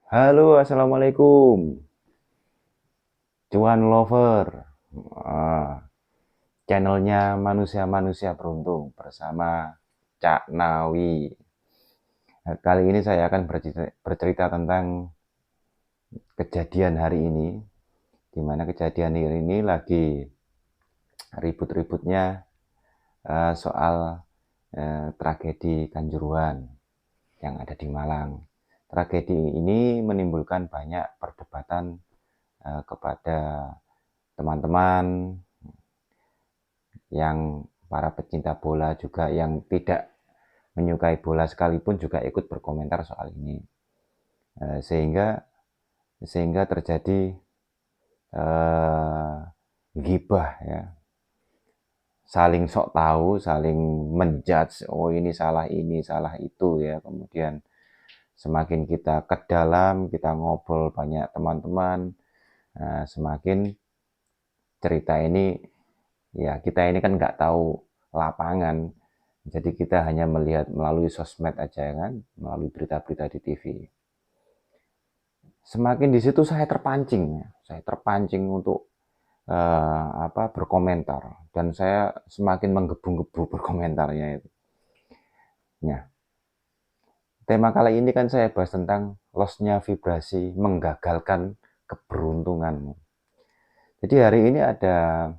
Halo, assalamualaikum, cuan lover. Ah, channelnya manusia-manusia beruntung bersama Cak Nawi. Nah, kali ini saya akan bercerita tentang kejadian hari ini, di mana kejadian hari ini lagi ribut-ributnya soal tragedi Kanjuruhan yang ada di Malang. Tragedi ini menimbulkan banyak perdebatan kepada teman-teman yang para pecinta bola juga yang tidak menyukai bola sekalipun juga ikut berkomentar soal ini. Sehingga terjadi gibah ya, saling sok tahu, saling menjudge, oh ini salah itu ya. Kemudian semakin kita ke dalam, kita ngobrol banyak teman-teman, semakin cerita ini ya, kita ini kan nggak tahu lapangan, jadi kita hanya melihat melalui sosmed aja kan, melalui berita-berita di TV. Semakin di situ saya terpancing untuk berkomentar, dan saya semakin menggebu-gebu berkomentarnya itu. Nah, tema kali ini kan saya bahas tentang lossnya vibrasi menggagalkan keberuntungan. Jadi hari ini ada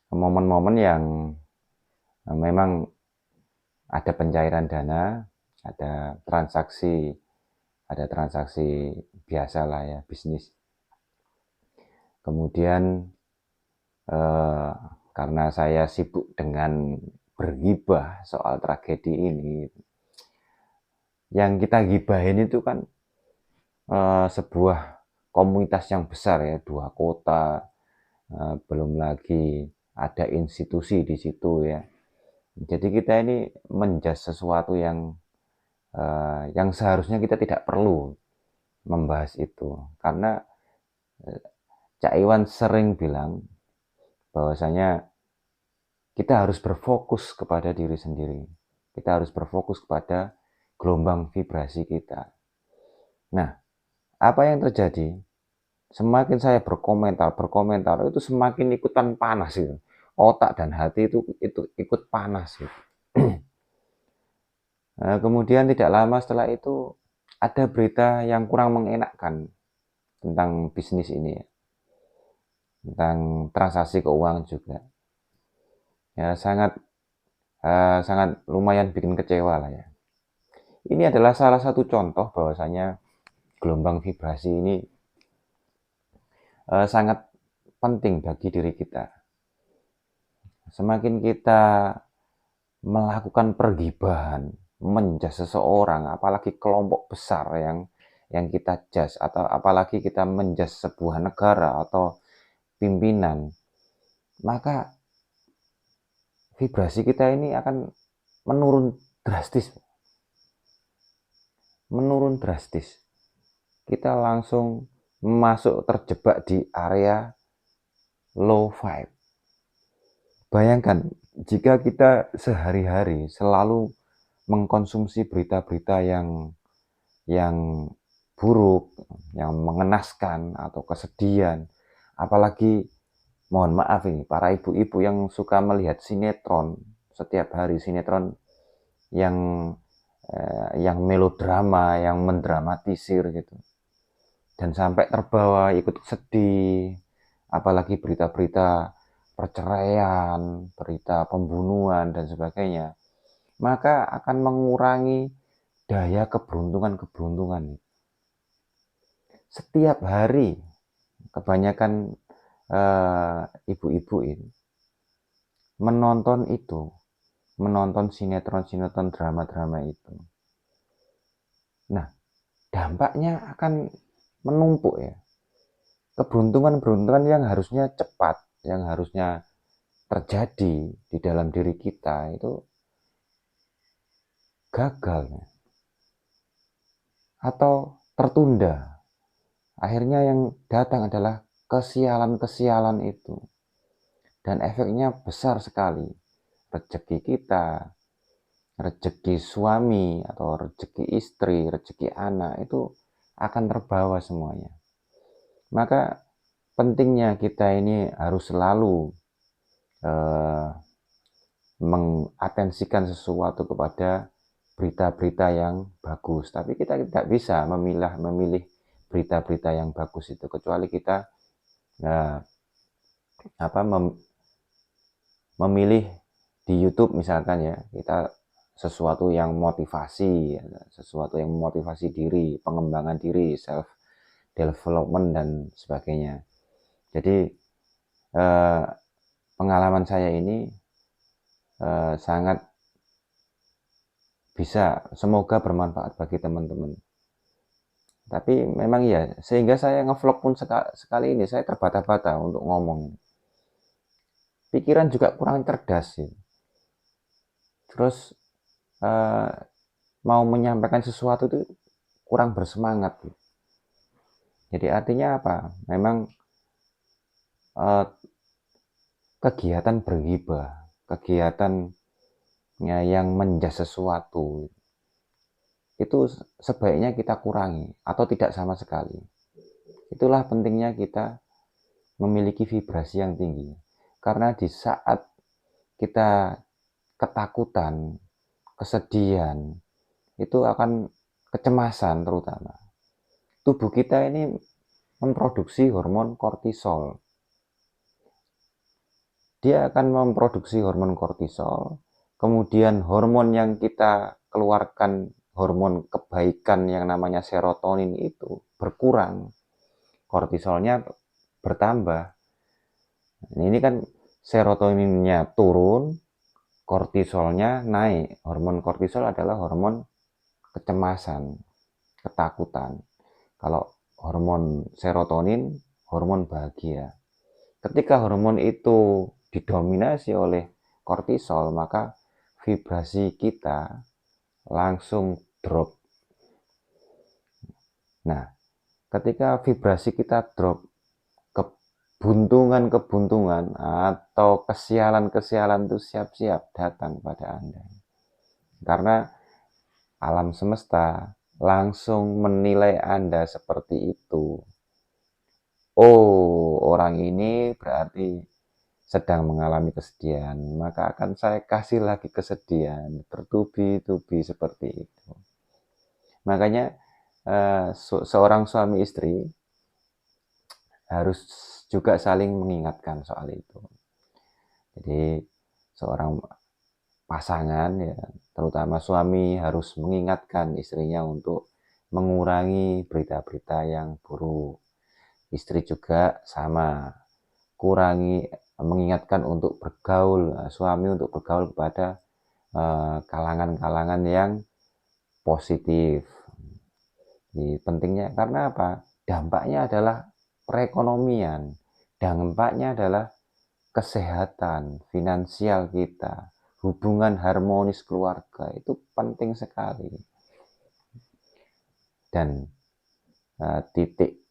momen-momen yang memang ada pencairan dana, ada transaksi, biasa lah ya, bisnis. Kemudian eh, karena saya sibuk dengan bergibah soal tragedi ini, yang kita gibahin itu kan sebuah komunitas yang besar ya, 2 kota, belum lagi ada institusi di situ ya. Jadi kita ini menjas sesuatu yang seharusnya kita tidak perlu membahas itu, karena Cak Iwan sering bilang bahwasanya kita harus berfokus kepada diri sendiri, kita harus berfokus kepada gelombang vibrasi kita. Nah, apa yang terjadi? Semakin saya berkomentar itu semakin ikutan panas itu. Otak dan hati itu ikut panas gitu. Nah, kemudian tidak lama setelah itu ada berita yang kurang mengenakkan tentang bisnis ini ya, tentang transaksi keuangan juga. Ya sangat lumayan bikin kecewa lah ya. Ini adalah salah satu contoh bahwasanya gelombang vibrasi ini sangat penting bagi diri kita. Semakin kita melakukan pergibahan, menjas seseorang, apalagi kelompok besar yang kita jas, atau apalagi kita menjas sebuah negara atau pimpinan, maka vibrasi kita ini akan menurun drastis. Menurun drastis. Kita langsung masuk, terjebak di area low vibe. Bayangkan jika kita sehari-hari selalu mengkonsumsi berita-berita yang buruk, yang mengenaskan atau kesedihan, apalagi mohon maaf ini para ibu-ibu yang suka melihat sinetron setiap hari, sinetron yang melodrama, yang mendramatisir gitu, dan sampai terbawa ikut sedih, apalagi berita-berita perceraian, berita pembunuhan dan sebagainya, maka akan mengurangi daya keberuntungan. Setiap hari kebanyakan ibu-ibu ini menonton sinetron drama-drama itu. Nah, dampaknya akan menumpuk ya. Keberuntungan yang harusnya cepat, yang harusnya terjadi di dalam diri kita itu gagal atau tertunda. Akhirnya yang datang adalah kesialan-kesialan itu. Dan efeknya besar sekali. Rezeki kita, rezeki suami atau rezeki istri, rezeki anak itu akan terbawa semuanya. Maka pentingnya kita ini harus selalu mengatensikan sesuatu kepada berita-berita yang bagus. Tapi kita tidak bisa memilih berita-berita yang bagus itu, kecuali kita memilih di YouTube misalkan ya, kita sesuatu yang motivasi, sesuatu yang memotivasi diri, pengembangan diri, self development dan sebagainya. Jadi pengalaman saya ini sangat bisa, semoga bermanfaat bagi teman-teman. Tapi memang ya, sehingga saya ngevlog pun sekali ini saya terbata-bata untuk ngomong. Pikiran juga kurang cerdas sih. Terus mau menyampaikan sesuatu itu kurang bersemangat. Jadi artinya apa? Memang kegiatan berghibah, kegiatan yang menjas sesuatu itu sebaiknya kita kurangi atau tidak sama sekali. Itulah pentingnya kita memiliki vibrasi yang tinggi. Karena di saat kita ketakutan, kesedihan, itu akan kecemasan terutama. Tubuh kita ini memproduksi hormon kortisol. Dia akan memproduksi hormon kortisol, kemudian hormon yang kita keluarkan, hormon kebaikan yang namanya serotonin itu berkurang, kortisolnya bertambah. Ini kan serotoninnya turun, kortisolnya naik. Hormon kortisol adalah hormon kecemasan, ketakutan. Kalau hormon serotonin, hormon bahagia. Ketika hormon itu didominasi oleh kortisol, maka vibrasi kita langsung drop. Nah, ketika vibrasi kita drop, kebuntungan-kebuntungan atau kesialan-kesialan itu siap-siap datang pada Anda. Karena alam semesta langsung menilai Anda seperti itu. Oh, orang ini berarti sedang mengalami kesedihan, maka akan saya kasih lagi kesedihan, bertubi-tubi seperti itu. Makanya seorang suami istri harus juga saling mengingatkan soal itu. Jadi seorang pasangan ya, terutama suami harus mengingatkan istrinya untuk mengurangi berita-berita yang buruk. Istri juga sama, mengingatkan untuk bergaul, suami untuk bergaul kepada kalangan-kalangan yang positif. Jadi pentingnya karena apa? Dampaknya adalah perekonomian, dampaknya adalah kesehatan finansial kita, hubungan harmonis keluarga itu penting sekali. Dan titik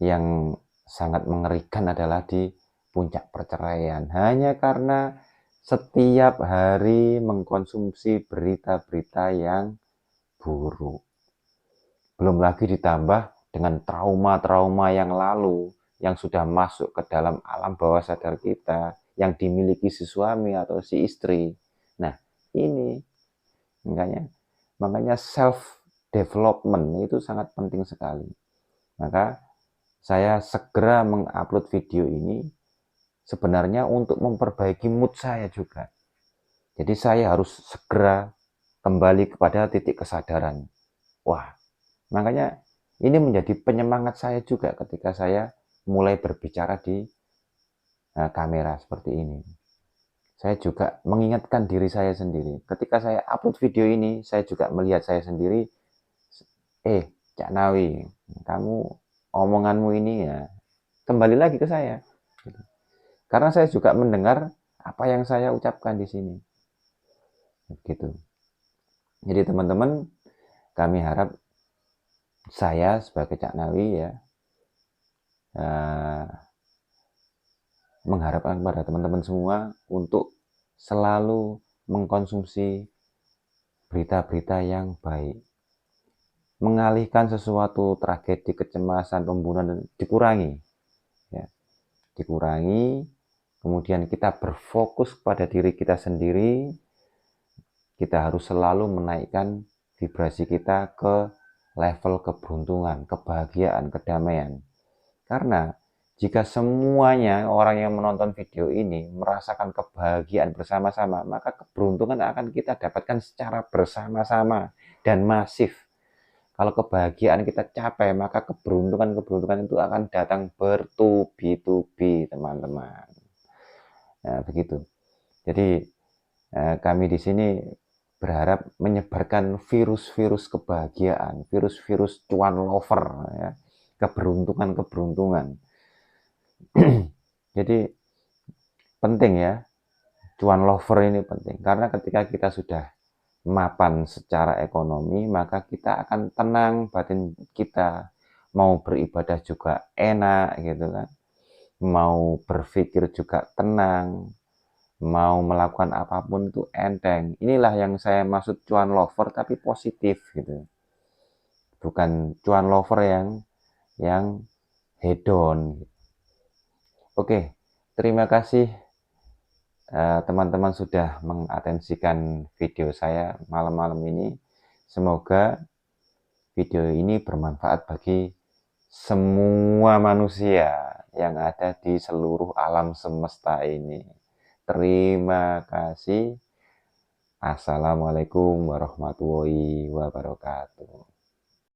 yang sangat mengerikan adalah di puncak perceraian, hanya karena setiap hari mengkonsumsi berita-berita yang buruk. Belum lagi ditambah dengan trauma-trauma yang lalu yang sudah masuk ke dalam alam bawah sadar kita yang dimiliki si suami atau si istri. Nah, ini makanya self development itu sangat penting sekali. Maka saya segera mengupload video ini sebenarnya untuk memperbaiki mood saya juga. Jadi saya harus segera kembali kepada titik kesadaran. Wah, makanya ini menjadi penyemangat saya juga ketika saya mulai berbicara di kamera seperti ini. Saya juga mengingatkan diri saya sendiri. Ketika saya upload video ini, saya juga melihat saya sendiri. Cak Nawi, kamu omonganmu ini ya kembali lagi ke saya. Karena saya juga mendengar apa yang saya ucapkan di sini. Gitu. Jadi teman-teman, kami harap saya sebagai Cak Nawi ya mengharapkan kepada teman-teman semua untuk selalu mengkonsumsi berita-berita yang baik. mengalihkan sesuatu tragedi, kecemasan, pembunuhan dikurangi, ya, dikurangi. Kemudian kita berfokus pada diri kita sendiri. Kita harus selalu menaikkan vibrasi kita ke level keberuntungan, kebahagiaan, kedamaian. Karena jika semuanya orang yang menonton video ini merasakan kebahagiaan bersama-sama, maka keberuntungan akan kita dapatkan secara bersama-sama dan masif. Kalau kebahagiaan kita capai, maka keberuntungan itu akan datang bertubi-tubi, teman-teman. Nah, begitu. Jadi kami di sini berharap menyebarkan virus-virus kebahagiaan, virus-virus cuan lover, ya, keberuntungan. Jadi penting ya, cuan lover ini penting, karena ketika kita sudah mapan secara ekonomi, maka kita akan tenang, batin kita mau beribadah juga enak gitu kan, mau berpikir juga tenang, mau melakukan apapun itu enteng. Inilah yang saya maksud cuan lover tapi positif gitu, bukan cuan lover yang hedon. Oke, terima kasih teman-teman sudah mengatensikan video saya malam-malam ini. Semoga video ini bermanfaat bagi semua manusia yang ada di seluruh alam semesta ini. Terima kasih. Assalamualaikum warahmatullahi wabarakatuh.